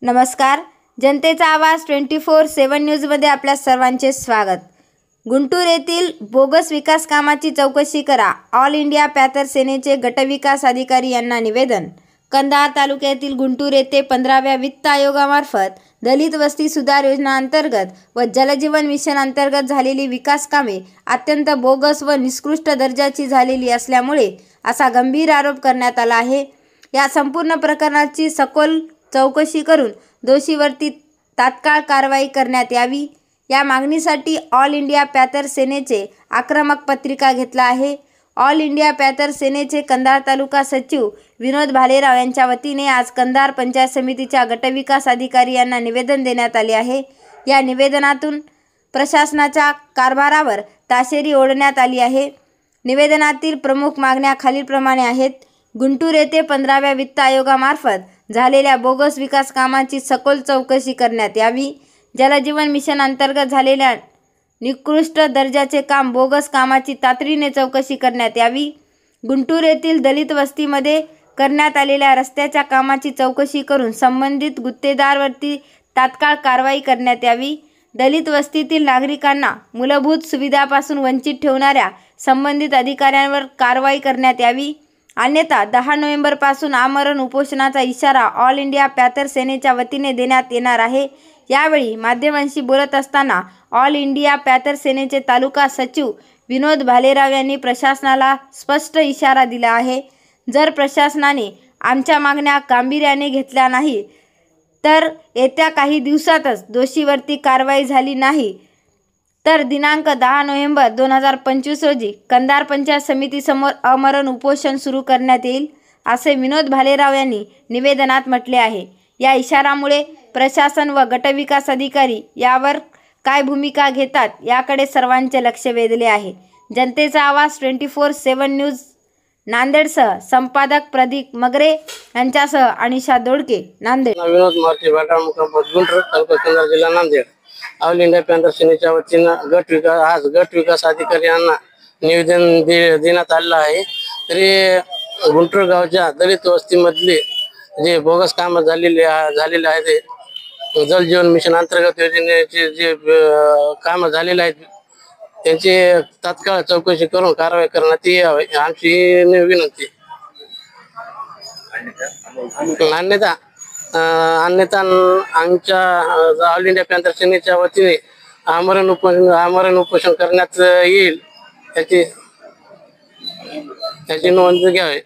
नमस्कार. जनतेचा आवाज 24/7 न्यूजमध्ये आपल्या सर्वांचे स्वागत. गुंटूर येथील बोगस विकास कामाची चौकशी करा. ऑल इंडिया पॅथर सेनेचे गटविकास अधिकारी यांना निवेदन. कंधार तालुक्यातील गुंटूर येथे 15व्या वित्त आयोगामार्फत दलित वस्ती सुधार योजना अंतर्गत व जलजीवन मिशन अंतर्गत झालेली विकास कामे अत्यंत बोगस व निकृष्ट दर्जाची झालेली असल्यामुळे असा गंभीर आरोप करण्यात आला आहे. या संपूर्ण प्रकरणाची सखोल चौकशी करून दोषीवरती तात्काळ कारवाई करण्यात यावी, या मागणीसाठी ऑल इंडिया पॅथर सेनेचे आक्रमक पत्रिका घेतला आहे. ऑल इंडिया पॅथर सेनेचे कंधार तालुका सचिव विनोद भालेराव यांच्या वतीने आज कंधार पंचायत समितीच्या गटविकास अधिकारी यांना निवेदन देण्यात आले आहे. या निवेदनातून प्रशासनाच्या कारभारावर ताशेरी ओढण्यात आली आहे. निवेदनातील प्रमुख मागण्या खालीलप्रमाणे आहेत. गुंटूर येथे 15व्या वित्त आयोगामार्फत झालेल्या बोगस विकास कामाची सखोल चौकशी करण्यात यावी. जलजीवन मिशन अंतर्गत झालेल्या निकृष्ट दर्जाचे काम बोगस कामाची तातडीने चौकशी करण्यात यावी. गुंटूर येथील दलित वस्तीमध्ये करण्यात आलेल्या रस्त्याच्या कामाची चौकशी करून संबंधित गुत्तेदारावरती तात्काळ कारवाई करण्यात यावी. दलित वस्तीतील नागरिकांना मूलभूत सुविधांपासून वंचित ठेवणाऱ्या संबंधित अधिकाऱ्यांवर कारवाई करण्यात यावी. अन्यथा 10 नोव्हेंबरपासून आमरण उपोषणाचा इशारा ऑल इंडिया पॅथर सेनेच्या वतीने देण्यात येणार आहे. यावेळी माध्यमांशी बोलत असताना ऑल इंडिया पॅथर सेनेचे तालुका सचिव विनोद भालेराव यांनी प्रशासनाला स्पष्ट इशारा दिला आहे. जर प्रशासनाने आमच्या मागण्या गांभीर्याने घेतल्या नाही तर येत्या काही दिवसातच दोषीवरती कारवाई झाली नाही तर दिनांक 10 नोव्हेंबर 2025 रोजी कंधार पंचायत समितीसमोर आमरण उपोषण सुरू करण्यात येईल, असे विनोद भालेराव यांनी निवेदनात म्हटले आहे. या इशारामुळे प्रशासन व गटविकास अधिकारी यावर काय भूमिका घेतात याकडे सर्वांचे लक्ष वेधले आहे. जनतेचा आवाज 24/7 न्यूज नांदेडसह संपादक प्रदीप मगरे यांच्यासह अनिशा दोडके, नांदेड. विनोद मारुती भाटा, मुक्काम गुंटूर, तालुका कंधार, जिल्हा नांदेड. ऑल इंडिया पॅथर सेनेच्या वतीनं गट विकास अधिकारी यांना निवेदन देण्यात आलेलं आहे. तरी गुंटूर गावच्या दलित वस्तीमधले जे बोगस काम झालेले आहेत, जलजीवन मिशन अंतर्गत योजनेचे जे काम झालेले आहेत त्यांची तात्काळ चौकशी करून कारवाई करण्यात यावी आमची विनंती. अन्यथा आमच्या ऑल इंडिया पॅथर सेनेच्या वतीने आमरण उपोषण करण्यात येईल, त्याची नोंद घ्यावी.